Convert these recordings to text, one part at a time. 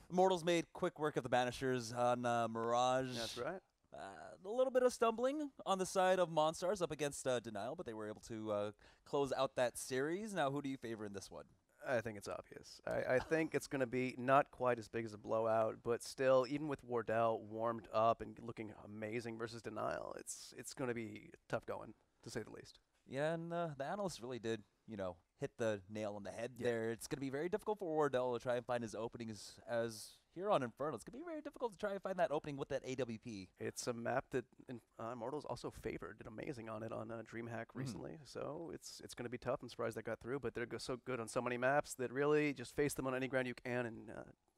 Immortals made quick work of the Banishers on Mirage. That's right. A little bit of stumbling on the side of Monstars up against Denial, but they were able to close out that series. Now, who do you favor in this one? I think it's obvious. I think it's going to be not quite as big as a blowout, but still, even with Wardell warmed up and looking amazing versus Denial, it's going to be tough going, to say the least. Yeah, and the analysts really did, hit the nail on the head there. It's going to be very difficult for Wardell to try and find his openings as here on Inferno. It's going to be very difficult to try and find that opening with that AWP. It's a map that Immortals also favored, did amazing on it on DreamHack recently. So it's going to be tough. I'm surprised that got through, but they're so good on so many maps that really just face them on any ground you can and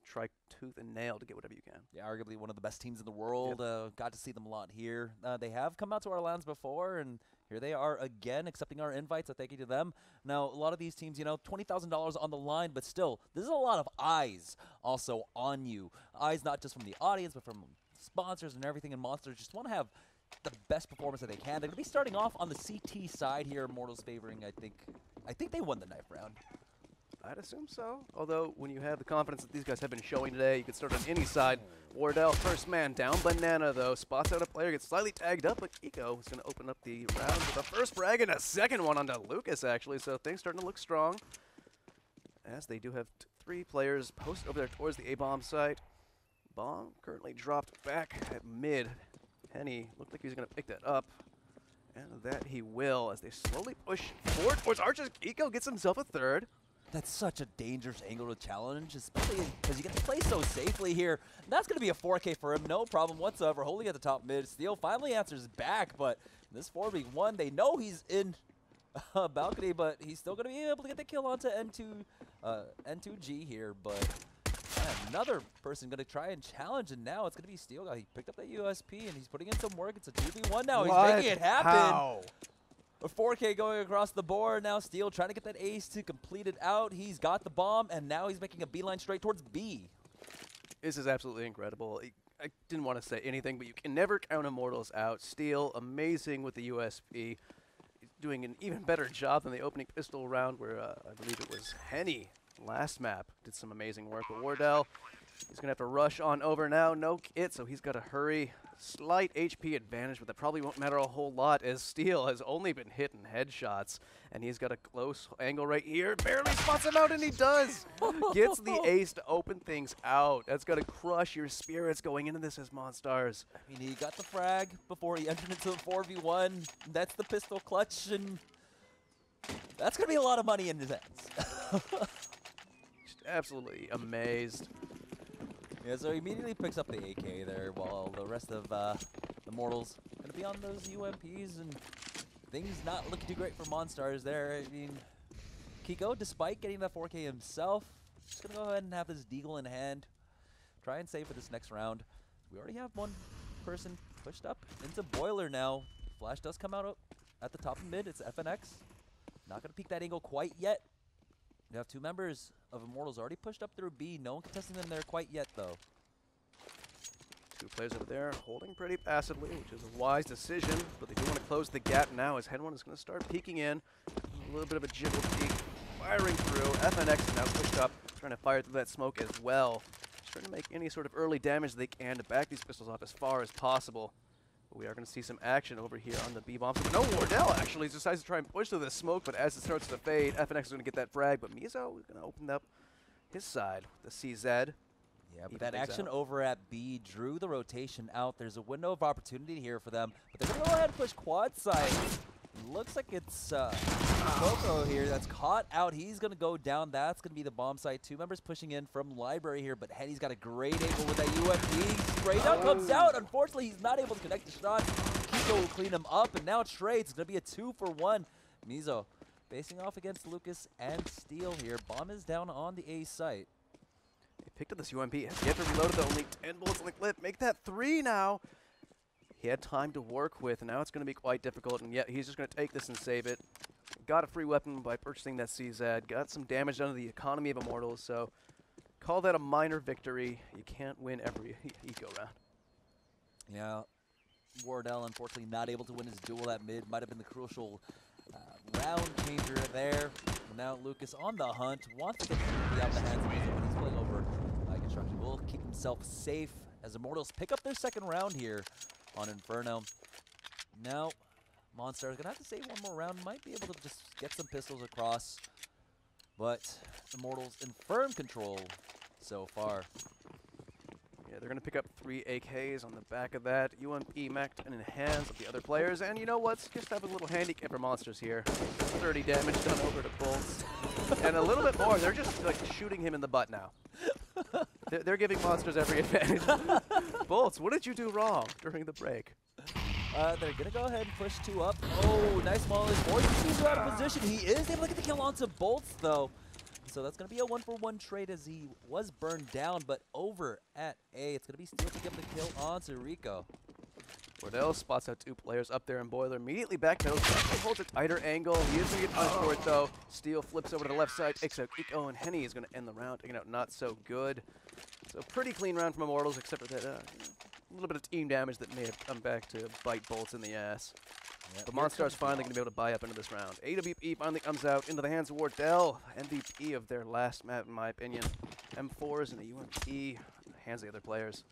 try tooth and nail to get whatever you can. Yeah, arguably one of the best teams in the world. Got to see them a lot here. They have come out to our lands before, and here they are again accepting our invites, so thank you to them. Now, a lot of these teams, $20,000 on the line, but still, this is a lot of eyes also on you. Eyes not just from the audience, but from sponsors and everything, and Monsters just want to have the best performance that they can. They're going to be starting off on the CT side here, Immortals favoring, I think they won the knife round. I'd assume so. Although, when you have the confidence that these guys have been showing today, you can start on any side. Wardell, first man down. Banana, though, spots out a player, gets slightly tagged up, but Eco is going to open up the round with a first frag and a second one onto Lucas, actually. So things starting to look strong. As they do have 3 players posted over there towards the A-bomb site. Bomb currently dropped back at mid. Henny looked like he was going to pick that up. And that he will as they slowly push forward towards Arches. Eco gets himself a third. That's such a dangerous angle to challenge, especially because you get to play so safely here. And that's going to be a 4K for him, no problem whatsoever. Holding at the top mid. Steel finally answers back, but this 4v1, they know he's in balcony, but he's still going to be able to get the kill onto N2G here. But another person going to try and challenge, and now it's going to be Steel. He picked up that USP, and he's putting in some work. It's a 2v1 now. He's making it happen. How? A 4K going across the board. Now Steel trying to get that ace to complete it out. He's got the bomb, and now he's making a beeline straight towards B. This is absolutely incredible. I didn't want to say anything, but you can never count Immortals out. Steel, amazing with the USP. He's doing an even better job than the opening pistol round where I believe it was Henny last map did some amazing work. But Wardell, he's going to have to rush on over now. No kit, so he's got to hurry. Slight HP advantage, but that probably won't matter a whole lot as Steel has only been hitting headshots. And he's got a close angle right here. Barely spots him out, and he does. Gets the ace to open things out. That's going to crush your spirits going into this as Monstars. I mean, he got the frag before he entered into the 4v1. That's the pistol clutch, and that's going to be a lot of money in his hands. Just absolutely amazed. Yeah, so he immediately picks up the AK there while the rest of the Immortals going to be on those UMPs, and things not looking too great for Monstars there. I mean, Kiko, despite getting that 4K himself, just going to go ahead and have his deagle in hand. Try and save for this next round. We already have one person pushed up into Boiler now. Flash does come out at the top of mid. It's FNX. Not going to peek that angle quite yet. You have 2 members of Immortals already pushed up through B. No one contesting them there quite yet, though. 2 players over there holding pretty passively, which is a wise decision, but they do want to close the gap now as Head1 is going to start peeking in. A little bit of a jiggle peek, firing through. FNX is now pushed up, trying to fire through that smoke as well. Just trying to make any sort of early damage they can to back these pistols off as far as possible. But we are going to see some action over here on the B-bomb. So no, Wardell actually decides to try and push through the smoke, but as it starts to fade, FNX is going to get that frag, but Mizo is going to open up his side with the CZ. Yeah, but that action over at B drew the rotation out. There's a window of opportunity here for them, but they're going to go ahead and push quad side. Looks like it's Coco here that's caught out. He's going to go down. That's going to be the bomb site. 2 members pushing in from Library here, but Henny's got a great angle with that UFD. Straight down comes out. Unfortunately, he's not able to connect the shot. Kiko will clean him up, and now Trades. It's going to be a 2-for-1. Mizo facing off against Lucas and Steel here. Bomb is down on the A site. He picked up this UMP. Has yet to reload it, only 10 bullets on the clip. Make that 3 now. He had time to work with, and now it's going to be quite difficult, and yet he's just going to take this and save it. Got a free weapon by purchasing that CZ. Got some damage done to the economy of Immortals, so call that a minor victory. You can't win every eco round. Yeah, Wardell unfortunately not able to win his duel at mid. Might have been the crucial round changer there. Now Lucas on the hunt, wants to get the out of the hands of Mizo, but he's playing over by construction. We'll himself safe as Immortals pick up their second round here on Inferno. Now, Monstars gonna have to save one more round. Might be able to just get some pistols across, but Immortals in firm control so far. Yeah, they're going to pick up 3 AKs on the back of that. UMP maxed and enhanced with the other players. And you know what? Just have a little handicap for Monsters here. 30 damage done over to Bolts. And a little bit more. They're just like shooting him in the butt now. They're giving Monsters every advantage. Bolts, what did you do wrong during the break? They're going to go ahead and push 2 up. Oh, nice small. He's out of position. He is able to get the kill onto Bolts, though. So that's going to be a 1-for-1 trade as he was burned down, but over at A, it's going to be Steel to get the kill onto Rico. Wardell spots out 2 players up there in Boiler. Immediately backpedals, actually holds a tighter angle. He is going to get punished for it, though. Steel flips over to the left side, takes out Eco, and Henny is going to end the round, taking out not so good. So pretty clean round from Immortals, except for that a little bit of team damage that may have come back to bite Bolts in the ass. Yep. But Monstars finally going to be able to buy up into this round. AWP finally comes out into the hands of Wardell. MVP of their last map, in my opinion. M4s and a UMP. Hands of the other players.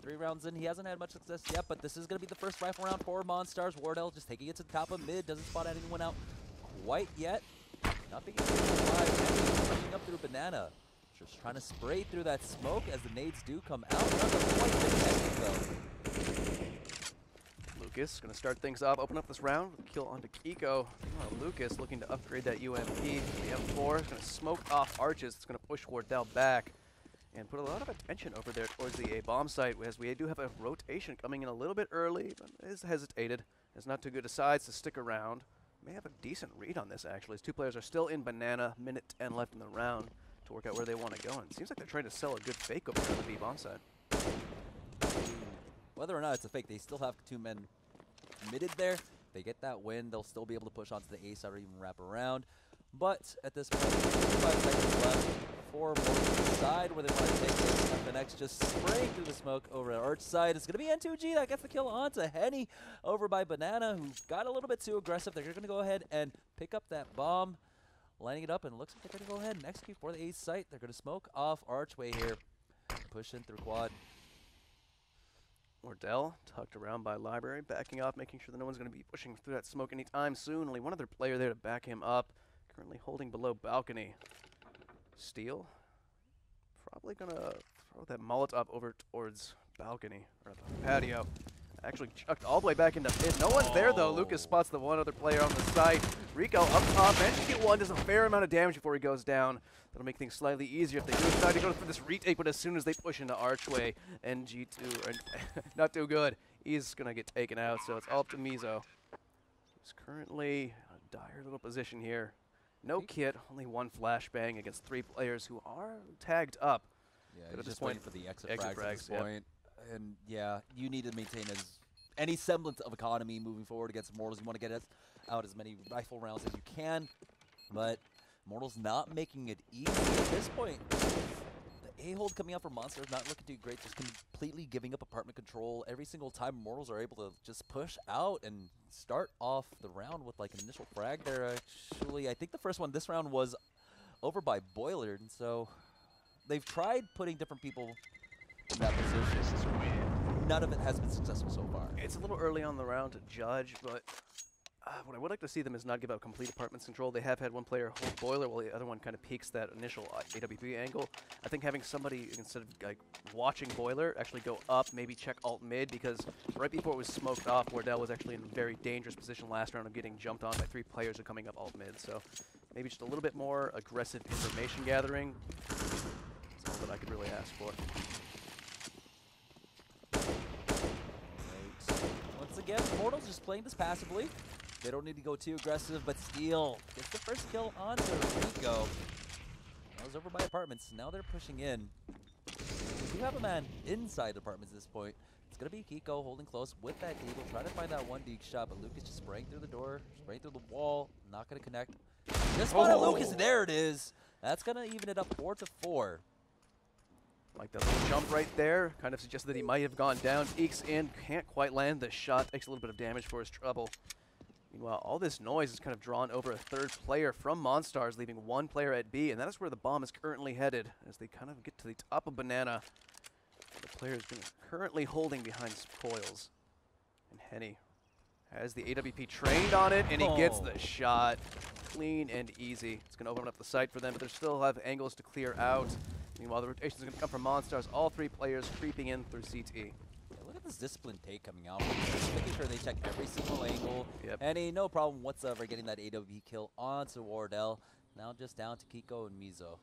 3 rounds in, he hasn't had much success yet, but this is going to be the first rifle round for Monstars. Wardell just taking it to the top of mid, doesn't spot anyone out quite yet. Not being able to survive. Pushing up through Banana. Just trying to spray through that smoke as the nades do come out. Not quite connected, though. Lucas going to start things off, open up this round with a kill onto Kiko. Lucas looking to upgrade that UMP. The M4 is going to smoke off arches. It's going to push Wardell back and put a lot of attention over there towards the A bomb site, as we do have a rotation coming in a little bit early, but is hesitated. It's not too good, decides to stick around. May have a decent read on this, actually, as 2 players are still in Banana, minute 10 left in the round to work out where they want to go. And it seems like they're trying to sell a good fake over on the B bomb side. Whether or not it's a fake, they still have 2 men committed there. They get that win, they'll still be able to push onto the A side or even wrap around. But at this point, 5 seconds left for Morgan's side where they want to take this. FNX just spraying through the smoke over at Arch side. It's going to be N2G that gets the kill onto Henny over by Banana, who got a little bit too aggressive. They're going to go ahead and pick up that bomb, lining it up, and it looks like they're going to go ahead and execute for the A site. They're going to smoke off Archway here, push in through quad. Wardell tucked around by Library, backing up, making sure that no one's going to be pushing through that smoke anytime soon. Only one other player there to back him up. Currently holding below balcony. Steel, probably going to throw that Molotov over towards balcony, or the patio. Actually chucked all the way back into mid. No one's there, though. Lucas spots the one other player on the site. Rico up top, managed to get one, does a fair amount of damage before he goes down. That'll make things slightly easier if they do decide to go for this retake, but as soon as they push into Archway, NG2, are not too good. He's going to get taken out, so it's all up to Mizo. He's currently in a dire little position here. No kit, only 1 flashbang against 3 players who are tagged up. Yeah, but he's just waiting for the exit frags at this yep. point. And yeah, you need to maintain any semblance of economy moving forward against Immortals. You want to get out as many rifle rounds as you can, but Immortals not making it easy at this point. The A-hold coming out for Monsters not looking too great, just completely giving up apartment control. Every single time Immortals are able to just push out and start off the round with like an initial frag there. Actually, I think the first one this round was over by Boiler, and so they've tried putting different people in that position. None of it has been successful so far. It's a little early on the round to judge, but what I would like to see them is not give out complete apartments control. They have had one player hold Boiler while the other one kind of peeks that initial AWP angle. I think having somebody, instead of like watching Boiler, actually go up, maybe check alt mid, because right before it was smoked off, Wardell was actually in a very dangerous position last round of getting jumped on by 3 players who are coming up alt mid. So maybe just a little bit more aggressive information gathering. That's all that I could really ask for. Once again, Immortals just playing this passively. They don't need to go too aggressive, but Steel gets the first kill onto Rico. That was over by apartments. Now they're pushing in. We do have a man inside apartments at this point. It's going to be Kiko holding close with that table, trying to find that 1 deke shot, but Lucas just spraying through the door, spraying through the wall, not going to connect. Just spotted Lucas, there it is. That's going to even it up 4-4. Like that little jump right there, kind of suggested that he might have gone down. Ekes in, can't quite land the shot, takes a little bit of damage for his trouble. Meanwhile, all this noise is kind of drawn over a 3rd player from Monstars, leaving 1 player at B, and that is where the bomb is currently headed, as they kind of get to the top of Banana. players currently holding behind spoils. And Henny has the AWP trained on it, and he gets the shot. Clean and easy. It's going to open up the site for them, but they still have angles to clear out. Meanwhile, the rotation is going to come from Monstars. All three players creeping in through CT. Yeah, look at this disciplined take coming out. Making sure they check every single angle. Yep. Henny, no problem whatsoever getting that AWP kill onto Wardell. Now just down to Kiko and Mizo.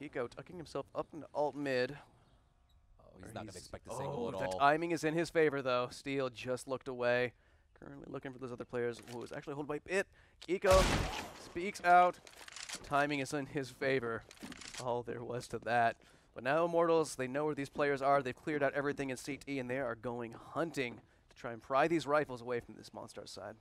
Kiko tucking himself up into alt mid. Oh, he's not going to expect the single at all. The timing is in his favor, though. Steel just looked away. Currently looking for those other players who is actually held by Bit. Kiko speaks out. Timing is in his favor. All there was to that. But now Immortals, they know where these players are. They've cleared out everything in CT, and they are going hunting to try and pry these rifles away from this Monstars side.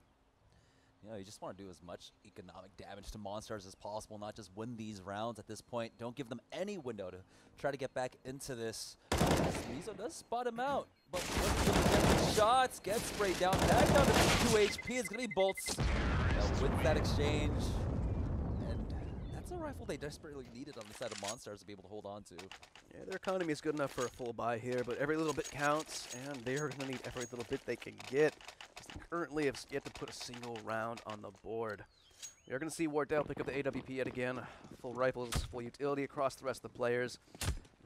You know, you just want to do as much economic damage to Monstars as possible, not just win these rounds at this point. Don't give them any window to try to get back into this. Mizo does spot him out, but shots get sprayed down. Back down to 2 HP. It's going to be Bolts with that exchange. And that's a rifle they desperately needed on the side of Monstars to be able to hold on to. Yeah, their economy is good enough for a full buy here, but every little bit counts, and they are going to need every little bit they can get. They currently have yet to put a single round on the board. We are going to see Wardell pick up the AWP yet again. Full rifles, full utility across the rest of the players.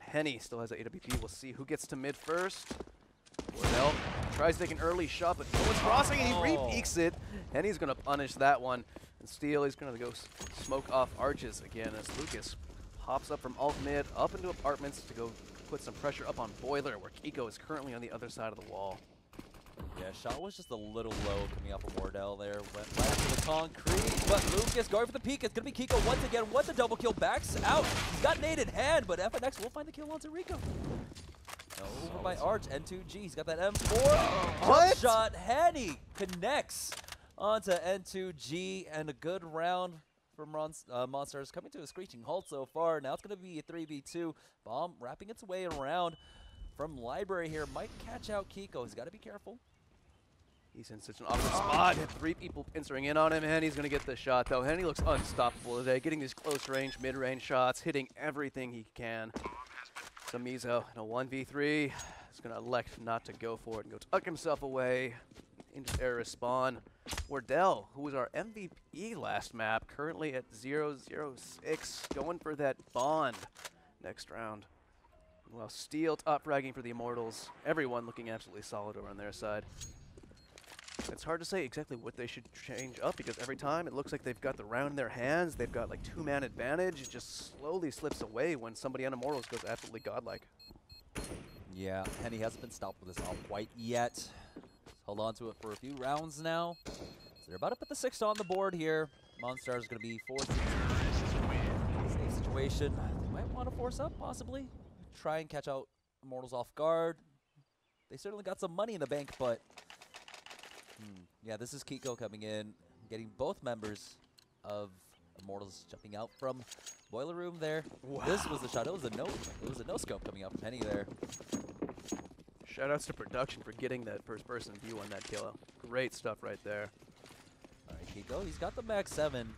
Henny still has the AWP. We'll see who gets to mid first. Wardell tries to take an early shot, but no one's crossing, and he re-peeks it. Henny's going to punish that one. And Steel, he's going to go smoke off arches again as Lucas hops up from alt mid, up into apartments to go put some pressure up on Boiler, where Kiko is currently on the other side of the wall. Yeah, shot was just a little low coming off of Wardell there. Went right into the concrete, but Lucas going for the peek. It's going to be Kiko once again. What the double kill, backs out. He's got nade in hand, but FNX will find the kill onto Rico. Over by Arch, N2G. He's got that M4. What? Shot, Henny connects onto N2G, and a good round for Monstars coming to a screeching halt so far. Now it's going to be a 3v2. Bomb wrapping its way around from Library here. Might catch out Kiko. He's got to be careful. He's in such an awkward spot. Three people answering in on him. Henny's going to get the shot, though. Henny looks unstoppable today, getting these close-range, mid-range shots, hitting everything he can. So Mizo, in a 1v3, is going to elect not to go for it and go tuck himself away into air respawn. Wardell, who was our MVP last map, currently at 0-0-6, going for that bond next round. Well, Steel top fragging for the Immortals. Everyone looking absolutely solid over on their side. It's hard to say exactly what they should change up, because every time it looks like they've got the round in their hands, they've got like 2-man advantage. It just slowly slips away when somebody on Immortals goes absolutely godlike. Yeah, Henny hasn't been stopped with this all quite yet. Hold on to it for a few rounds now. So they're about to put the 6 on the board here. Monstars is going to be forced into a safe situation. They might want to force up, possibly. Try and catch out Immortals off guard. They certainly got some money in the bank, but yeah, this is Kiko coming in, getting both members of Immortals jumping out from Boiler Room there. Wow. This was the shot. It was a no scope coming out from Henny there. Shoutouts to production for getting that first-person view on that kill. Great stuff right there. All right, Kiko, he's got the Max 7.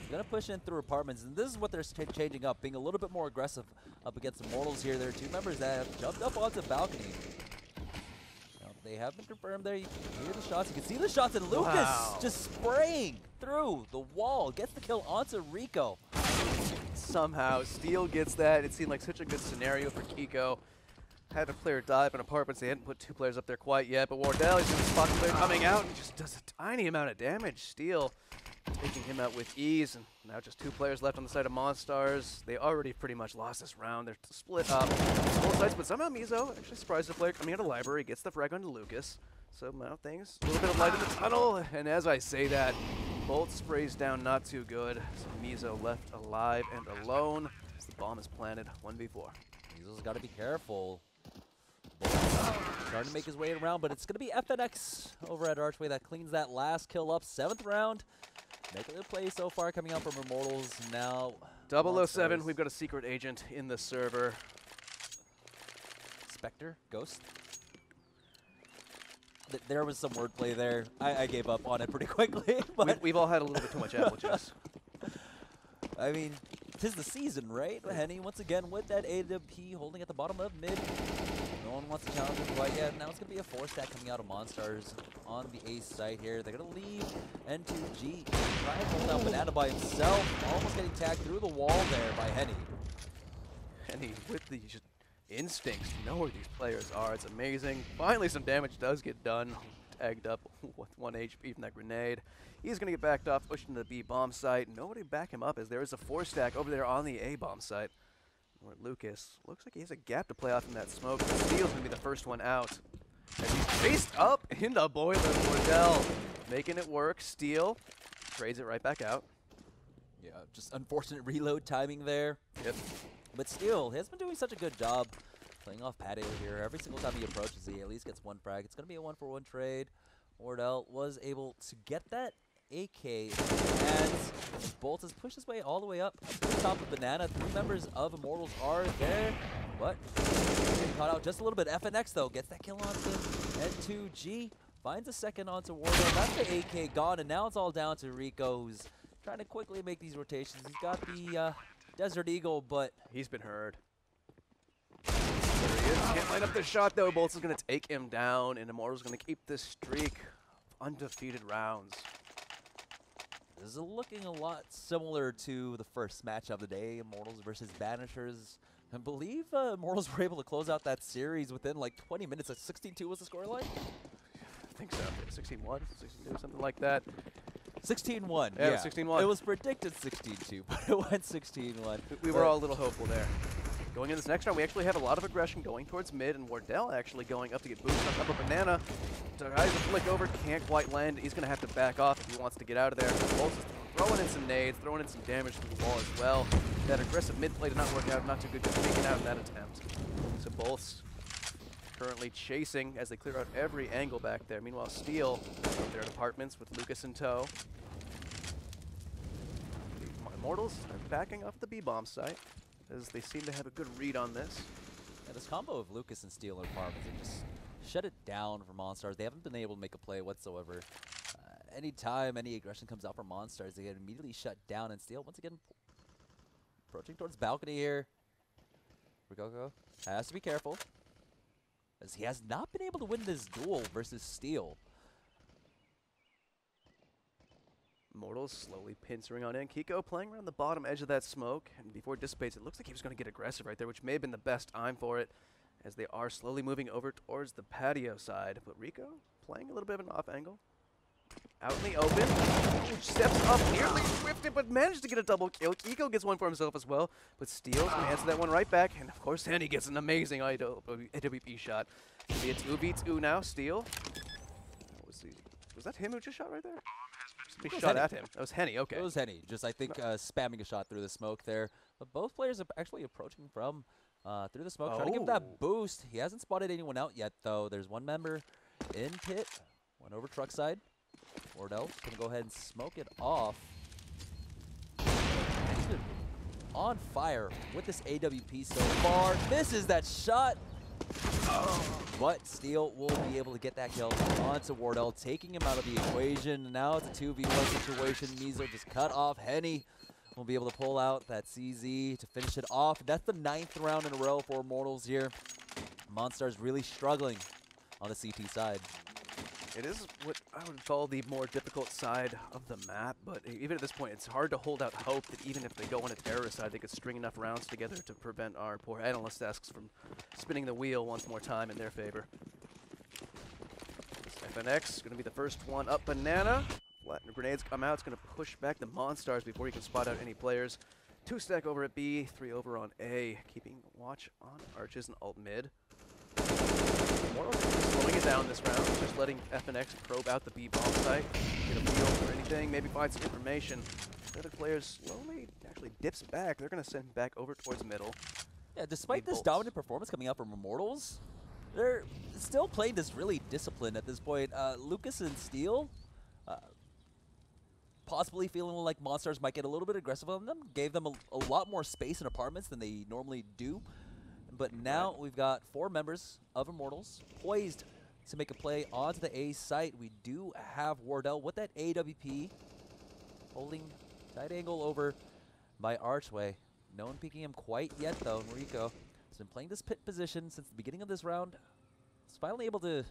He's going to push in through apartments, and this is what they're changing up, being a little bit more aggressive up against Immortals here. There are 2 members that have jumped up onto the balcony. They have been confirmed there. You can hear the shots. You can see the shots, and Lucas just spraying through the wall. Gets the kill onto Rico. Somehow, Steel gets that. It seemed like such a good scenario for Kiko. Had a player die up in apartments. They hadn't put 2 players up there quite yet, but Wardell is going to spot the player coming out and just does a tiny amount of damage. Steel taking him out with ease, and now just 2 players left on the side of Monstars. They already pretty much lost this round. They're split up both sides, but somehow Mizo actually surprised the player coming out of Library, gets the frag onto Lucas. So now things, a little bit of light in the tunnel, and as I say that, Bolt sprays down not too good. So Mizo left alive and alone as the bomb is planted 1v4. Mizo's got to be careful. Starting to make his way around, but it's going to be FNX over at Archway that cleans that last kill up. 7th round. Making a play so far coming out from Immortals. Now 007, we've got a secret agent in the server. Spectre? Ghost? There was some wordplay there. I gave up on it pretty quickly. But We've all had a little bit too much apple juice. I mean, 'tis the season, right? Henny once again with that AWP holding at the bottom of mid. No one wants to challenge him quite yet. Now it's going to be a 4-stack coming out of Monstars on the ace site here. They're going to leave N2G. Try and hold out Banana by himself. Almost getting tagged through the wall there by Henny. Henny with the just instincts to know where these players are. It's amazing. Finally, some damage does get done. Tagged up with 1 HP from that grenade. He's going to get backed off, pushed into the B-bomb site. Nobody back him up as there is a 4-stack over there on the A-bomb site. Where Lucas looks like he has a gap to play off in that smoke. Steel's going to be the first one out. As he's chased up in the boiler, Wardell making it work. Steel trades it right back out. Yeah, just unfortunate reload timing there. Yep. But Steel has been doing such a good job playing off patio here. Every single time he approaches, he at least gets 1 frag. It's going to be a 1-for-1 trade. Wardell was able to get that AK as Bolt has pushed his way all the way up to the top of Banana. 3 members of Immortals are there, but getting caught out just a little bit. FNX though gets that kill onto N2G, finds a second onto Wardell. That's the AK gone, and now it's all down to Rico, who's trying to quickly make these rotations. He's got the Desert Eagle, but he's been heard. There he is. Can't line up the shot though. Bolts is going to take him down, and Immortals going to keep this streak of undefeated rounds. This is looking a lot similar to the first match of the day, Immortals versus Banishers. I believe Immortals were able to close out that series within like 20 minutes. 16-2 was the scoreline? I think so. 16-1, 16-2, something like that. 16-1. Yeah, 16-1. It was predicted 16-2, but it went 16-1. We were all a little hopeful there. Going in this next round, we actually have a lot of aggression going towards mid, and Wardell actually going up to get boosted on top of Banana. Tries to flick over, can't quite land. He's going to have to back off if he wants to get out of there. Bolts is throwing in some nades, throwing in some damage to the wall as well. That aggressive mid play did not work out, not too good, just taken out in that attempt. So Bolts currently chasing as they clear out every angle back there. Meanwhile, Steel up there in apartments with Lucas in tow. The Immortals are backing off the B-bomb site, as they seem to have a good read on this. Yeah, this combo of Lucas and Steel in apartments, they just shut it down for Monstars. They haven't been able to make a play whatsoever. Anytime any aggression comes out from Monstars, they get immediately shut down. And Steel, once again, approaching towards balcony here. Ricoco has to be careful, as he has not been able to win this duel versus Steel. Immortals slowly pincering on in. Kiko playing around the bottom edge of that smoke, and before it dissipates, it looks like he was going to get aggressive right there, which may have been the best time for it, as they are slowly moving over towards the patio side. But Rico playing a little bit of an off angle. Out in the open. Steps up, nearly whiffed it, but managed to get a double kill. Kiko gets one for himself as well, but Steel's going to answer that one right back, and of course, Henny gets an amazing AWP shot. It'll be a 2v2 now. Steel. Was that him who just shot right there? Somebody shot at him. That was Henny, okay. It was Henny, just I think spamming a shot through the smoke there. But both players are actually approaching from through the smoke, trying to give that boost. He hasn't spotted anyone out yet, though. There's one member in pit, one over truck side. Wardell going to go ahead and smoke it off. And he's been on fire with this AWP so far. Misses that shot. But Steel will be able to get that kill onto Wardell, taking him out of the equation. Now it's a 2v1 situation. Mizo just cut off. Henny will be able to pull out that CZ to finish it off. That's the 9th round in a row for Immortals here. Monstars really struggling on the CT side. It is what I would call the more difficult side of the map, but even at this point, it's hard to hold out hope that even if they go on a terrorist side, they could string enough rounds together to prevent our poor analyst desks from spinning the wheel once more time in their favor. FNX is going to be the first one up. Banana. Grenades come out. It's going to push back the Monstars before he can spot out any players. 2-stack over at B, 3 over on A, keeping watch on Arches and alt mid. Immortals slowing it down this round, just letting FNX probe out the B-bomb site, get a feel for anything, maybe find some information. The other players slowly actually dips back. They're going to send back over towards middle. Yeah, despite this dominant performance coming out from Immortals, they're still playing this really disciplined at this point. Lucas and Steel, possibly feeling like Monstars might get a little bit aggressive on them, gave them a lot more space in apartments than they normally do. But now we've got 4 members of Immortals poised to make a play onto the A site. We do have Wardell with that AWP, holding tight angle over by Archway. No one peeking him quite yet, though. And Rico has been playing this pit position since the beginning of this round. He's finally able to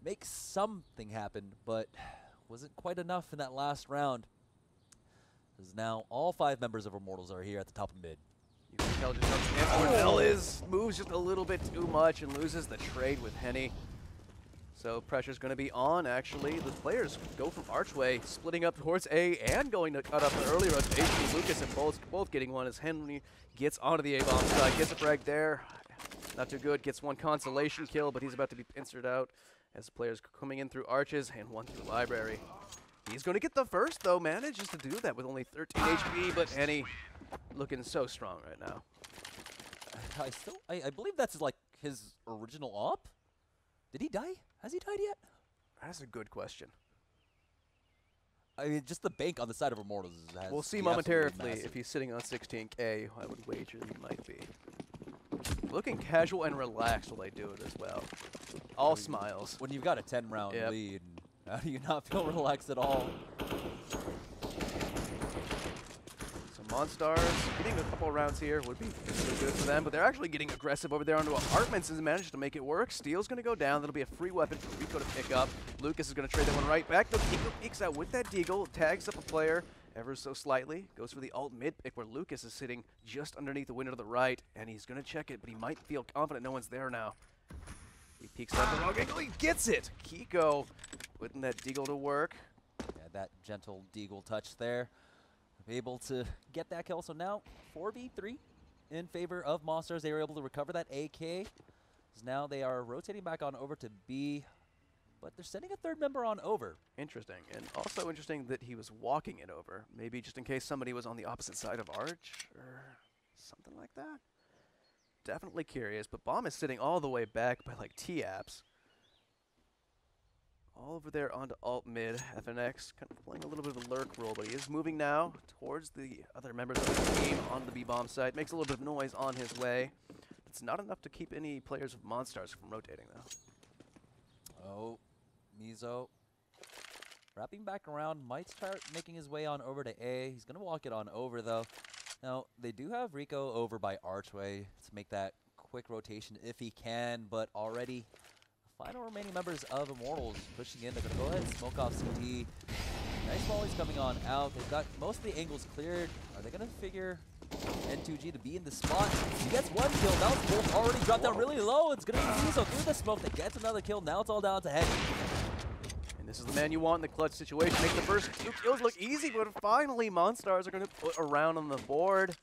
make something happen, but wasn't quite enough in that last round. Because now all 5 members of Immortals are here at the top of mid. You can tell just moves just a little bit too much and loses the trade with Henny. So pressure's going to be on, actually. The players go from Archway, splitting up towards A and going to cut up an early rotation. Lucas and both getting one as Henry gets onto the A-bomb side, gets a frag there. Not too good, gets one consolation kill, but he's about to be pincered out as players coming in through Arches and one through Library. He's going to get the first, though, manages to do that with only 13 HP, but Henny looking so strong right now. I believe that's like his original op? Did he die? Has he died yet? That's a good question. I mean, just the bank on the side of Immortals has We'll see momentarily if he's sitting on 16K. I would wager he might be. Looking casual and relaxed while they do it as well. All smiles. When you've got a 10-round lead, how do you not feel relaxed at all? Monstars getting a couple rounds here would be really good for them, but they're actually getting aggressive over there onto Apartments and managed to make it work. Steel's going to go down. That'll be a free weapon for Rico to pick up. Lucas is going to trade that one right back. The Rico peeks out with that Deagle, tags up a player ever so slightly, goes for the alt mid pick where Lucas is sitting just underneath the window to the right, and he's going to check it, but he might feel confident no one's there now. He peeks out the wrong angle. He gets it! Kiko putting that Deagle to work. Yeah, that gentle Deagle touch there. Able to get that kill. So now 4v3 in favor of Monstars. They were able to recover that AK. So now they are rotating back on over to B, but they're sending a 3rd member on over. Interesting. And also interesting that he was walking it over. Maybe just in case somebody was on the opposite side of Arch or something like that. Definitely curious, but Bomb is sitting all the way back by like T-Apps. All over there onto alt mid. FNX kind of playing a little bit of a lurk role, but he is moving now towards the other members of the team on the B-bomb side. Makes a little bit of noise on his way. It's not enough to keep any players of Monstars from rotating, though. Oh, Mizo wrapping back around. Might start making his way on over to A. He's going to walk it on over, though. Now, they do have Rico over by Archway to make that quick rotation if he can, but already final remaining members of Immortals pushing in. They're going to go ahead and smoke off CT. Nice volleys coming on out. They've got most of the angles cleared. Are they going to figure N2G to be in the spot? He gets one kill. Now it's both already dropped down really low. It's going to be Mizo through the smoke that gets another kill. Now it's all down to Henny. And this is the man you want in the clutch situation. Make the first 2 kills look easy, but finally Monstars are going to put a round on the board.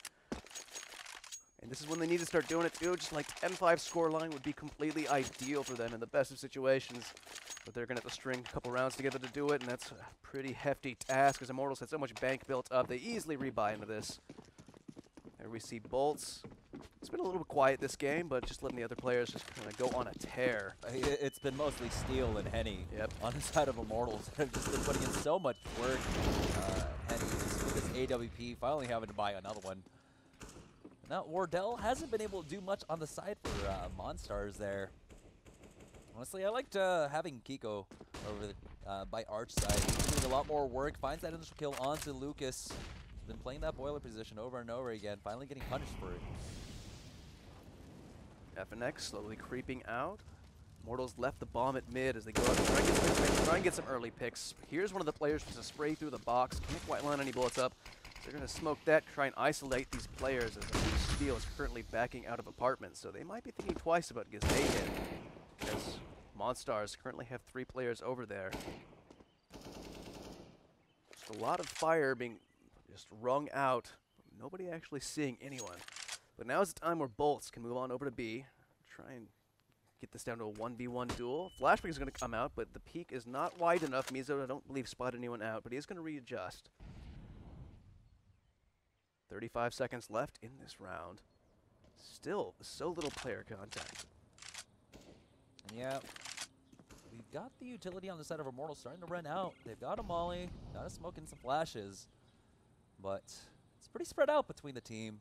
And this is when they need to start doing it too. Just like 10-5 scoreline would be completely ideal for them in the best of situations. But they're going to have to string a couple rounds together to do it, and that's a pretty hefty task because Immortals had so much bank built up. They easily rebuy into this. There we see Bolts. It's been a little bit quiet this game, but just letting the other players just kind of go on a tear. It's been mostly Steel and Henny on the side of Immortals. They've just been putting in so much work. Henny with this AWP finally having to buy another one. Now, Wardell hasn't been able to do much on the side for Monstars there. Honestly, I liked having Kiko over the, by Arch side. He's doing a lot more work, finds that initial kill onto Lucas. He's been playing that boiler position over and over again, finally getting punished for it. FNX slowly creeping out. Immortals left the bomb at mid as they go out to try and get some early picks. Here's one of the players just to spray through the box. Can't quite line any bullets up. They're going to smoke that, try and isolate these players as Steel is currently backing out of Apartments. So they might be thinking twice about getting A hit. As Monstars currently have 3 players over there. Just a lot of fire being just wrung out. Nobody actually seeing anyone. But now is the time where Bolts can move on over to B. Try and get this down to a 1v1 duel. Flashbang is going to come out, but the peak is not wide enough. Mizo, I don't believe, spotted anyone out, but he is going to readjust. 35 seconds left in this round. Still, so little player contact. Yeah, we've got the utility on the side of Immortals starting to run out. They've got a molly, got a smoke and some flashes, but it's pretty spread out between the team.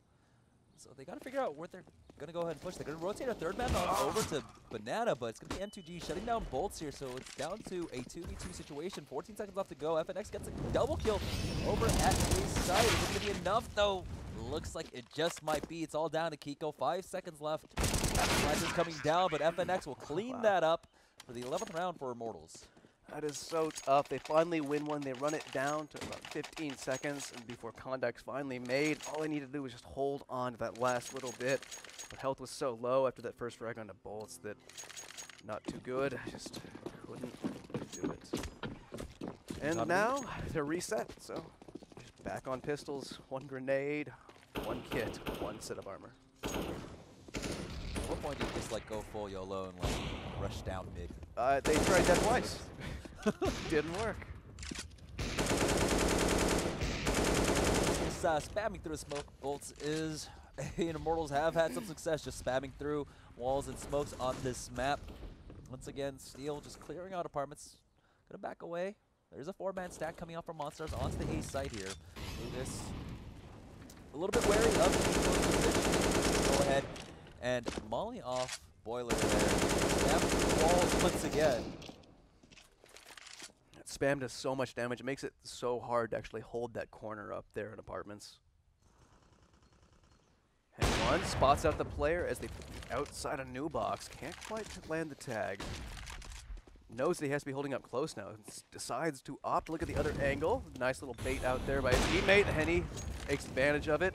So they got to figure out where they're going to go ahead and push. They're going to rotate a 3rd man over to Banana, but it's going to be N2G shutting down Bolts here, so it's down to a 2v2 situation. 14 seconds left to go. FNX gets a double kill over at his side. Is it going to be enough, though? looks like it just might be. It's all down to Kiko. 5 seconds left. Flash is coming down, but FNX will clean that up for the 11th round for Immortals. That is so tough. They finally win one. They run it down to about 15 seconds, and before contact's finally made, all they needed to do was just hold on to that last little bit. But health was so low after that first frag onto bolts that not too good. Just couldn't do it. And now they're reset, so just back on pistols, 1 grenade, 1 kit, 1 set of armor. At what point do you just like go full YOLO and like rush down mid? They tried that twice. Didn't work. Just spamming through smoke bolts is Immortals have had some success just spamming through walls and smokes on this map. Once again, Steel just clearing out apartments. Gonna back away. There's a 4-man stack coming out from Monstars onto the A site here. Lucas a little bit wary of the go ahead and molly off Boiler there. Spam through the walls once again. Spam does so much damage. It makes it so hard to actually hold that corner up there in apartments. And 1 spots out the player as they outside a new box. Can't quite land the tag. Knows that he has to be holding up close now. Decides to opt. Look at the other angle. Nice little bait out there by his teammate. Henny takes advantage of it.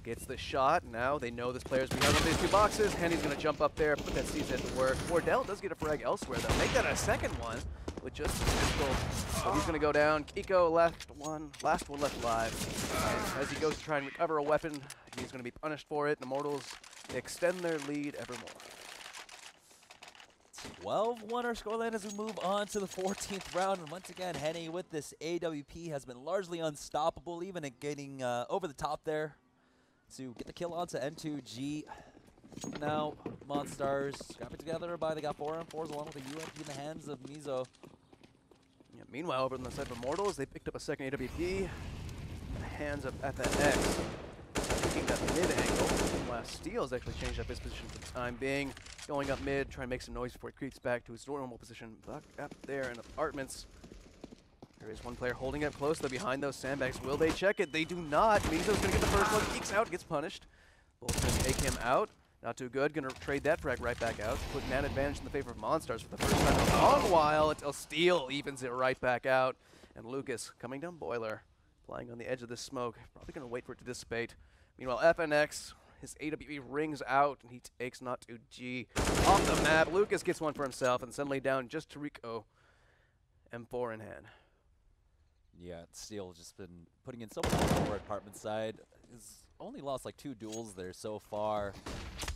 Gets the shot. Now they know this player's behind one of these 2 boxes. Henny's going to jump up there, put that CZ to work. Wardell does get a frag elsewhere, though. Make that a second one with just a pistol. So he's going to go down. Kiko, last one left alive. And as he goes to try and recover a weapon, he's going to be punished for it. The Immortals extend their lead ever more. 12-1 our scoreline as we move on to the 14th round. And once again, Henny with this AWP has been largely unstoppable, even at getting over the top there to get the kill onto N2G. Now, Monstars scrapping together by they got 4 on 4s along with the UMP in the hands of Mizo. Yeah, meanwhile, over on the side of Immortals, they picked up a second AWP in the hands of FNX. Taking that mid angle. Meanwhile, Steel's actually changed up his position for the time being. Going up mid, trying to make some noise before he creeps back to his normal position. Back up there in apartments. There is one player holding up close, though, behind those sandbags. Will they check it? They do not. Mizo's going to get the first one. Geeks out, gets punished. Both going to take him out. Not too good. Going to trade that frag right back out. Put man advantage in the favor of Monstars for the first time in a long while until Steel evens it right back out. And Lucas coming down Boiler. Flying on the edge of this smoke. Probably going to wait for it to dissipate. Meanwhile, FNX, his AWP rings out, and he takes not to G off the map. Lucas gets one for himself, and suddenly down just to Rico. M4 in hand. Yeah, Steel just been putting in so much over apartment side. He's only lost like 2 duels there so far.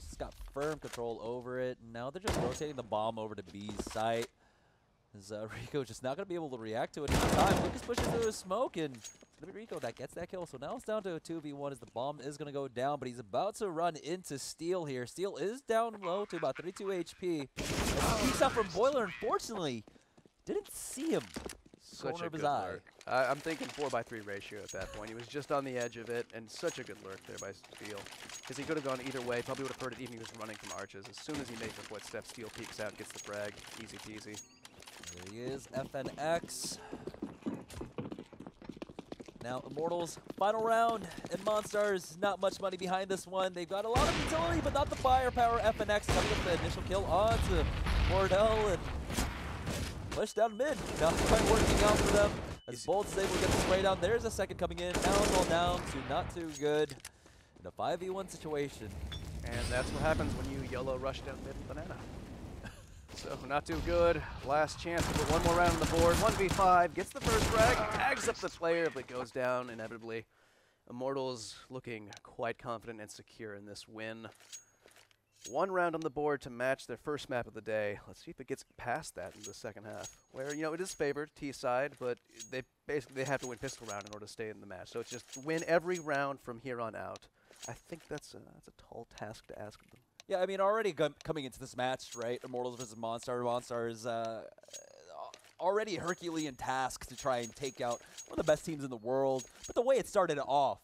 Just got firm control over it. Now they're just rotating the bomb over to B's site. As Rico just not going to be able to react to it in time. Lucas pushes through his smoke, and it's going to be Rico that gets that kill. So now it's down to a 2v1 as the bomb is going to go down, but he's about to run into Steel here. Steel is down low to about 32 HP. As he peeks out from Boiler, unfortunately, didn't see him. Such Corner a of his good eye. lurk. I'm thinking 4x3 ratio at that point. He was just on the edge of it, and such a good lurk there by Steel. Because he could have gone either way. Probably would have heard it even if he was running from arches. As soon as he makes a footstep, Steel peeks out, gets the frag. Easy peasy. There he is, FNX. Now, Immortals, final round, and Monstars, not much money behind this one. They've got a lot of utility, but not the firepower. FNX coming up with the initial kill onto Wardell and push down mid. Not quite working out for them. As Bolt is able to get the spray down, there's a second coming in. Now it's all down to not too good in a 5v1 situation. And that's what happens when you YOLO rush down mid with Banana. So, not too good. Last chance to put one more round on the board. 1v5, gets the first frag, tags up the player, but goes down inevitably. Immortals looking quite confident and secure in this win. 1 round on the board to match their first map of the day. Let's see if it gets past that in the second half. Where, you know, it is favored, T side, but they basically have to win pistol round in order to stay in the match. So it's just win every round from here on out. I think that's a tall task to ask of them. Yeah, I mean, already coming into this match, right? Immortals versus Monstars, already a Herculean task to try and take out one of the best teams in the world. But the way it started off,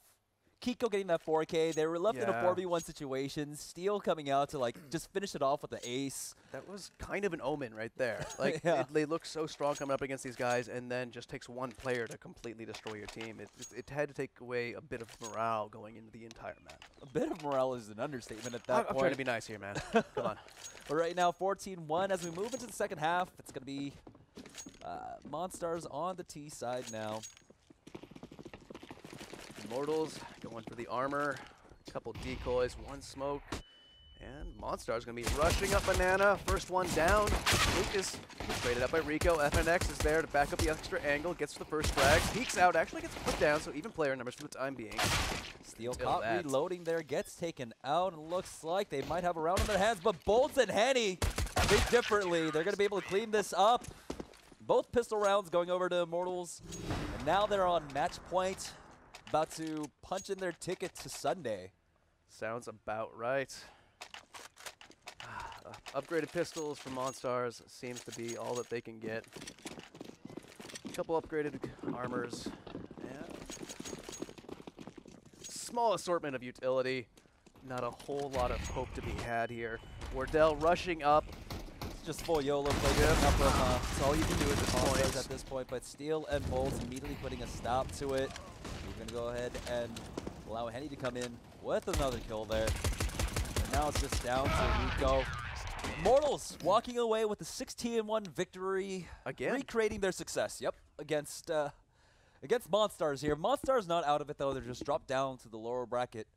Kiko getting that 4K. They were left in a Yeah. 4v1 situation. Steel coming out to like just finish it off with the ace. That was kind of an omen right there. Like, Yeah. they look so strong coming up against these guys, and then just takes one player to completely destroy your team. It had to take away a bit of morale going into the entire map. A bit of morale is an understatement at that I'm point. trying to be nice here, man. Come on. But right now, 14-1. As we move into the second half, it's going to be Monstars on the T side now. Immortals going for the armor. Couple decoys, one smoke. And Monstars going to be rushing up Banana. First one down. Lucas traded up by Rico. FNX is there to back up the extra angle. Gets the first frag. Peeks out. Actually gets put down. So even player numbers for the time being. Steel caught reloading there. Gets taken out. And looks like they might have a round on their hands. But Bolts and Henny think differently. They're going to be able to clean this up. Both pistol rounds going over to Immortals. And now they're on match point. About to punch in their ticket to Sunday. Sounds about right. Upgraded pistols from Monstars seems to be all that they can get. A couple upgraded armors. Yeah. Small assortment of utility. Not a whole lot of hope to be had here. Wardell rushing up. It's just full YOLO play. That's all you can do at this point. But Steel and Bolts immediately putting a stop to it. We're going to go ahead and allow Henny to come in with another kill there. And now it's just down to Rico. Immortals walking away with a 16-1 victory. Again? Recreating their success, yep, against Monstars here. Monstars not out of it, though. They're just dropped down to the lower bracket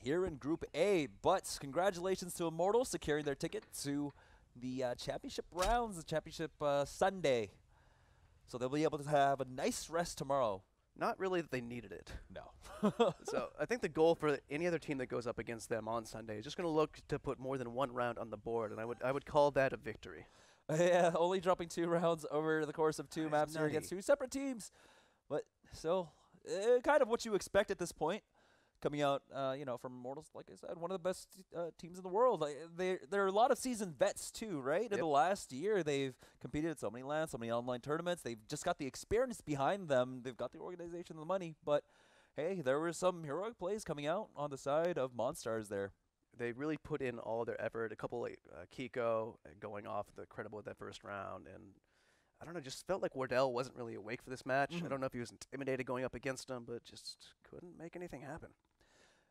here in Group A. But congratulations to Immortals securing their ticket to the championship rounds, the championship Sunday. So they'll be able to have a nice rest tomorrow. Not really that they needed it. No. So I think the goal for any other team that goes up against them on Sunday is just going to look to put more than one round on the board, and I would call that a victory. Yeah, only dropping 2 rounds over the course of 2 maps here against 2 separate teams. But still, kind of what you expect at this point. Coming out, you know, from Immortals, like I said, one of the best teams in the world. There are a lot of seasoned vets too, right? Yep. In the last year, they've competed at so many LANs, so many online tournaments. They've just got the experience behind them. They've got the organization and the money. But hey, there were some heroic plays coming out on the side of Monstars there. They really put in all their effort. A couple like Kiko going off the credible at that first round, and I don't know, just felt like Wardell wasn't really awake for this match. I don't know if he was intimidated going up against him, but just couldn't make anything happen.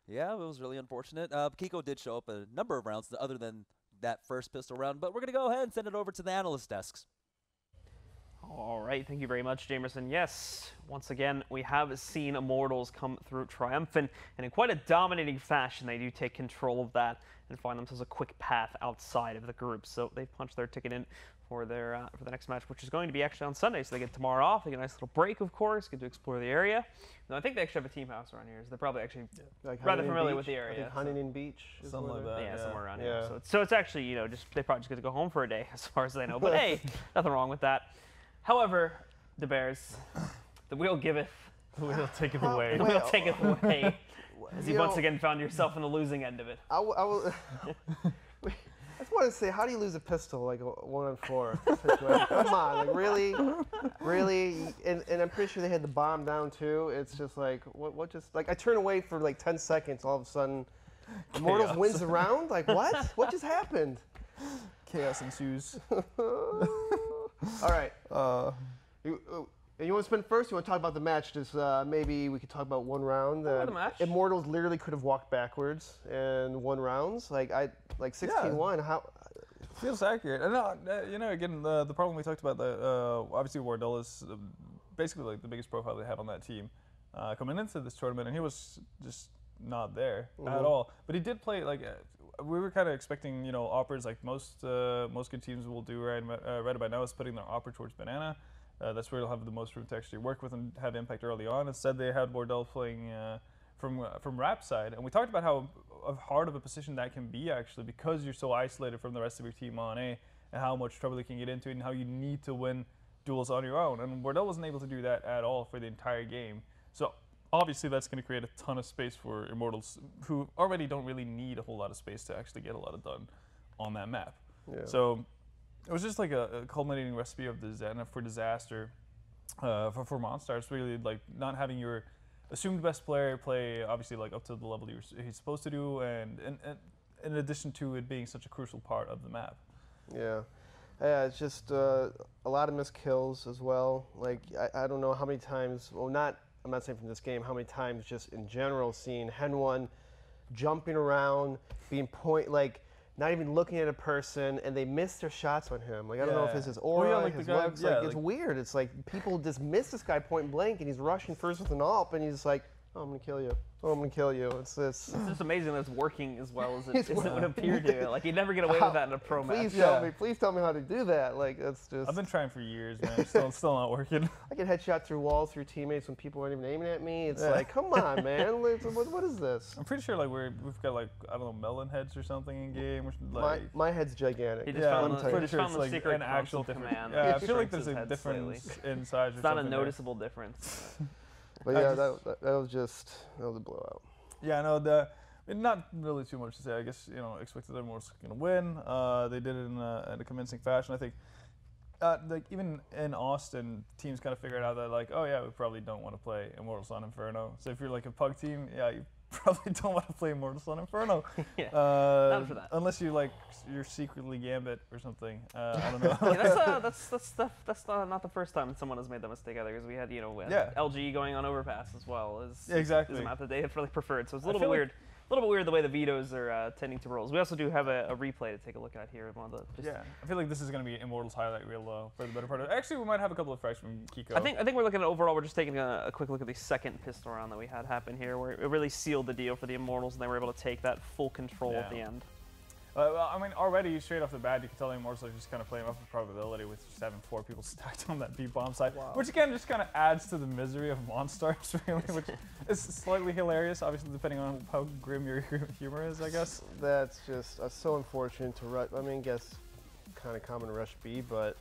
Yeah, it was really unfortunate. Kiko did show up a number of rounds other than that first pistol round, but we're going to go ahead and send it over to the analyst desks. All right, thank you very much, Jamerson. Yes, once again, we have seen Immortals come through triumphant, and in quite a dominating fashion, they do take control of that and find themselves a quick path outside of the group. So they punched their ticket in for their for the next match, which is going to be actually on Sunday. So they get tomorrow off. They get a nice little break, of course, get to explore the area. No, I think they actually have a team house around here, so they're probably actually like rather familiar with the I area. think Huntington Beach. Something like that. Yeah, somewhere around Yeah. here. So it's actually, you know, just they probably just get to go home for a day, as far as they know. But hey, nothing wrong with that. However, the Bears, the wheel giveth, We'll take it away. the wheel taketh away. As you You once know, again found yourself on the losing end of it. I just want to say, how do you lose a pistol like a 1-on-4 situation? Come on, like really, and I'm pretty sure they had the bomb down too. It's just like what just like I turn away for like 10 seconds, all of a sudden, Immortals wins the round. Like what? What just happened? Chaos ensues. All right. You want to spin first? You want to talk about the match? Just maybe we could talk about one round. The match. Immortals literally could have walked backwards and won rounds. Like 16-1. How? Feels accurate. And you know, again, the problem we talked about, obviously Wardell is basically like the biggest profile they have on that team coming into this tournament, and he was just not there at all. But he did play like we were kind of expecting, you know, operas like most good teams will do right about now is putting their opera towards Banana. That's where they'll have the most room to actually work with and have impact early on. Instead, they had Wardell playing from Rap side, and we talked about how hard of a position that can be actually because you're so isolated from the rest of your team on A, and how much trouble they can get into, and how you need to win duels on your own. And Wardell wasn't able to do that at all for the entire game. So obviously, that's going to create a ton of space for Immortals, who already don't really need a whole lot of space to actually get a lot of done on that map. Yeah. So it was just like a culminating recipe of for disaster for Monstars. Really, like not having your assume the best player play obviously like up to the level he's supposed to do, and in addition to it being such a crucial part of the map. Yeah. Yeah, it's just a lot of missed kills as well. Like, I don't know how many times, well, I'm not saying from this game, how many times just in general seeing Hen1 jumping around, being like, not even looking at a person, and they miss their shots on him. Like, I don't know if it's his aura, his looks. Like, it's weird. It's like people just miss this guy point blank, and he's rushing first with an AWP, and he's like, oh, I'm going to kill you. Oh, I'm going to kill you. It's just amazing that it's working as well as it would appear to. Like, you'd never get away with that in a pro match. Please tell me how to do that. Like, it's just... I've been trying for years, man. Still not working. I get headshot through walls, through teammates when people aren't even aiming at me. It's like, come on, man. What is this? I'm pretty sure like we've got like, I don't know, melon heads or something in game. Or, like, my head's gigantic. He just found I'm pretty sure it's the like secret an actual command. Yeah, I feel like there's a difference in size. It's not a noticeable difference. But yeah, that was a blowout. Yeah, no, not really too much to say. I guess, expected them was going to win. They did it in a convincing fashion. I think, like even in Austin, teams kind of figured out that like, oh yeah, we probably don't want to play Immortals on Inferno. So if you're like a PUG team, yeah, you probably don't want to play Immortals on Inferno. Yeah, not for that. Unless you're secretly Gambit or something. I don't know. Yeah, that's not the first time someone has made that mistake either. Because we had LG going on Overpass as well. Exactly. Is a map that they have really preferred. So it's a little bit weird. A little bit weird the way the vetoes are tending to rolls. We also do have a replay to take a look at here. Yeah, I feel like this is going to be Immortals highlight reel for the better part of it. Actually, we might have a couple of frags from Kiko. I think we're looking at overall. We're just taking a quick look at the second pistol round that we had happen here, where it really sealed the deal for the Immortals, and they were able to take that full control at the end. Well, I mean, already straight off the bat, you can tell the Immortals are just kind of playing off of probability with just having 4 people stacked on that B bomb site, which again just kind of adds to the misery of Monstars, really, which is slightly hilarious, obviously depending on how grim your humor is, I guess. That's just so unfortunate to rush. I mean, I guess kind of common rush B, but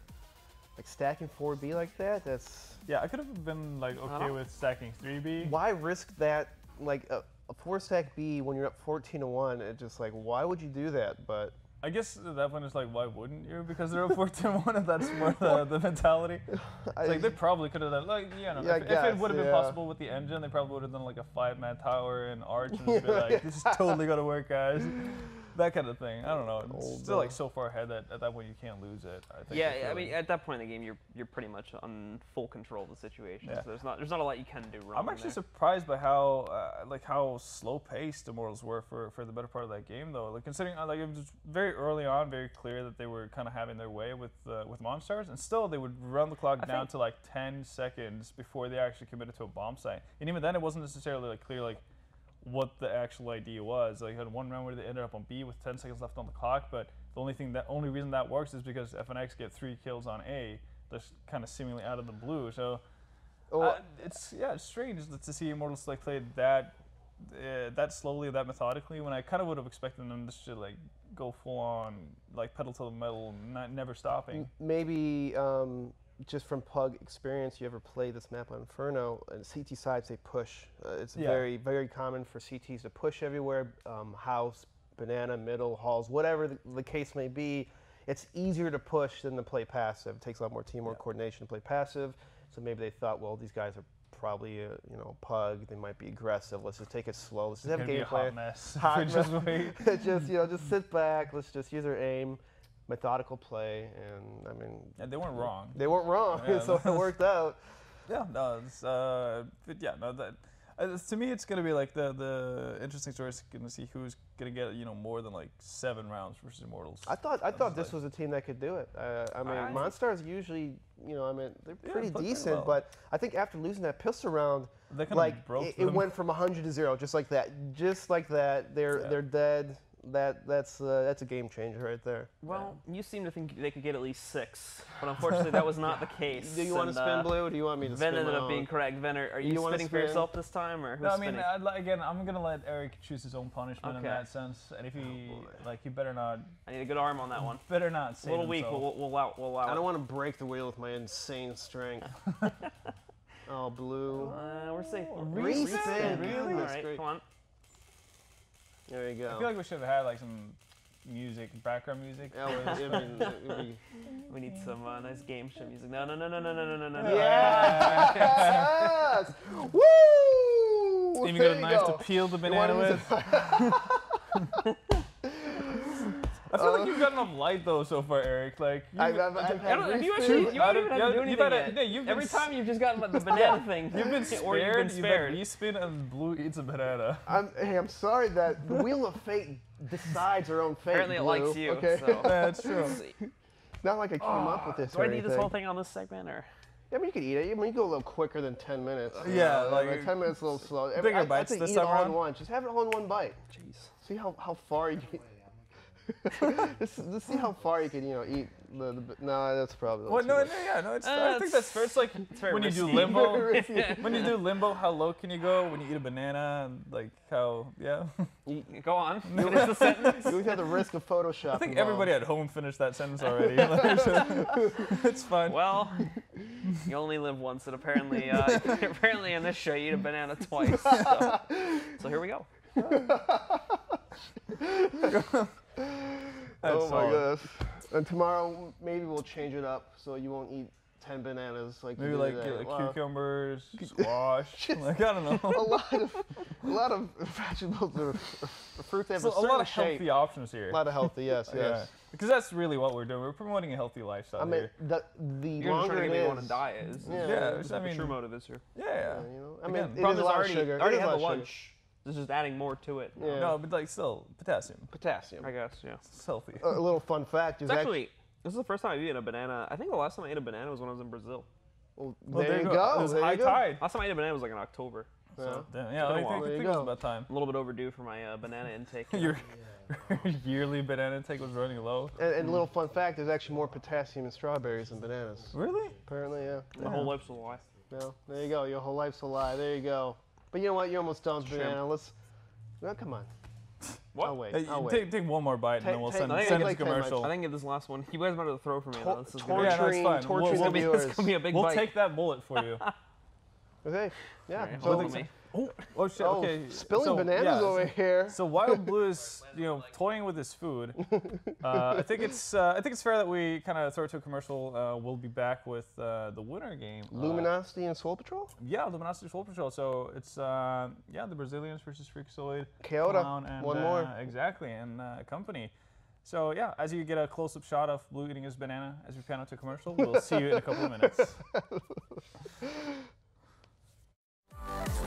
like stacking 4B like that, that's... Yeah, I could have been like okay with stacking 3B. Why risk that, like a 4-stack B when you're up 14-1? It's just like, why would you do that? But I guess at that point it's like, why wouldn't you? Because they're up 14-1, and that's more the mentality. It's like they probably could have done, like, if it would have been possible with the engine, they probably would have done like a 5-man tower and arch and be like, this is totally gonna work, guys. That kind of thing. I don't know. It's still like so far ahead that at that point you can't lose it. I think. Yeah, I mean, at that point in the game, you're pretty much on full control of the situation. Yeah. So there's not a lot you can do wrong. I'm actually surprised by how slow paced Immortals were for the better part of that game, though. Like considering like it was very early on, very clear that they were kind of having their way with Monstars, and still they would run the clock down to like 10 seconds before they actually committed to a bomb site. And even then, it wasn't necessarily like clear like what the actual idea was. Like, had one round where they ended up on B with 10 seconds left on the clock, but the only reason that works is because FNX get 3 kills on A, just kind of seemingly out of the blue. So it's strange to see Immortals like play that slowly, that methodically, when I kind of would have expected them to like go full on like pedal to the metal, never stopping. Maybe just from PUG experience, you ever play this map on Inferno, and CT sides, they push. It's very, very common for CTs to push everywhere, house, banana, middle, halls, whatever the case may be. It's easier to push than to play passive. It takes a lot more teamwork, coordination to play passive. So maybe they thought, well, these guys are probably, PUG. They might be aggressive. Let's just take it slow. Let's just have a game plan. Hot mess. Wait. just sit back. Let's just use our aim. Methodical play, and I mean... And they weren't wrong. They weren't wrong, so it worked out. Yeah, no, to me, it's going to be like the interesting story is going to see who's going to get, more than like 7 rounds versus Immortals. I thought this was a team that could do it. I mean, Monstars usually, they're pretty decent, but I think after losing that pistol round, it went from 100 to 0, just like that. Just like that, they're dead. That's a game changer right there. Well, you seem to think they could get at least 6, but unfortunately that was not the case. Do you want to spin blue, or do you want me to spin? Ven ended up being correct. Ven, are you spinning for yourself this time, or who's spinning? No, I mean, again, I'm gonna let Eric choose his own punishment in that sense, and if he better not. I need a good arm on that one. Better not. A little weak. We'll allow I don't want to break the wheel with my insane strength. Oh, blue. We're safe. Respin. Really? All right, come on. There you go. I feel like we should have had like some music, background music. We need some nice game show music. No. Yes! Woo! Ooh, Even there got a you knife go. to peel the You wanna banana use with. I feel like you've gotten them light though so far, Eric. Like I've had You refill. haven't even had to do anything had yet. no, you've been Every time you've just gotten the banana thing. You've been or you've been spared. You've spared. had respin and Blue eats a banana. Hey, I'm sorry that the Wheel of Fate decides our own fate. Apparently it Blue, likes you. Okay? So. That's true. Not like I came up with this Do or I need this anything. whole thing on this segment, or? Yeah, I mean, you could eat it. I mean, you go a little quicker than 10 minutes. you Yeah, know, like 10 minutes a little slow. bigger I'd bites say this eat it time all in around? one. Just have it all in one bite. Jeez. See how far you can. Just see how far you can, eat the. No, that's probably. Well, too no, much. no, it's. I think that's fair. It's like very when you do risky. limbo. When you do limbo, how low can you go? When you eat a banana, and like how, yeah. Go on. Finish the sentence. You always have the risk of Photoshop. I think involved. everybody at home finished that sentence already. It's fine. Well, you only live once, and apparently, apparently in this show you eat a banana twice. So here we go. Oh my goodness. And tomorrow, maybe we'll change it up so you won't eat 10 bananas like Maybe you like did today. cucumbers, squash. Like I don't know. a lot of vegetables or fruits. They have So a a certain lot of shape. healthy options here. A lot of healthy, yes, Yeah, yes. because that's really what we're doing. We're promoting a healthy lifestyle I mean, here. the You're just longer trying to it get me is, on a diet. Is Yeah. Yeah, the I mean, true motive is here. yeah. I mean, Again, it Problem is is, a lot I already, of sugar. I already It is a had lot the of sugar. lunch. This is just adding more to it. Yeah. No, but like still potassium. Potassium. I guess, yeah. It's healthy. A little fun fact is It's actually, this is the first time I've eaten a banana. I think the last time I ate a banana was when I was in Brazil. well, Well, there you go. It was there high you go. tide. Last time I ate a banana was like in October. Yeah. Damn, yeah, been a I while. think, There you it was go. about time. A little bit overdue for my banana intake. Your yearly banana intake was running low. And a little fun fact, there's actually more potassium in strawberries than bananas. Really? Apparently, yeah. My whole life's a lie. Yeah. There you go. Your whole life's a lie. There you go. But you know what? You're almost done with Shrimp. banana. Let's. No, come on. What? I'll wait. Hey, I'll wait. take one more bite and then Take- we'll take- send, I think send it like to 10 commercial. I think get this last one. You guys might have to throw for me. Though. This is torturing, gonna, Yeah, no, it's fine. torturing this is gonna be, viewers. this is gonna be a big We'll bite. take that bullet for you. Okay. Yeah. Alright, So, hold on me. Oh shit. oh, Okay. spilling so, bananas yeah, over here. So while Blue is, toying with his food, I think it's fair that we kind of throw it to a commercial. We'll be back with the winner game. Luminosity and Soul Patrol? Yeah, Luminosity Soul Patrol. So it's the Brazilians versus Freakazoid. Kyoto. Clown, and, One more. Exactly, and company. So yeah, as you get a close-up shot of Blue eating his banana as we pan out to commercial, we'll see you in a couple of minutes.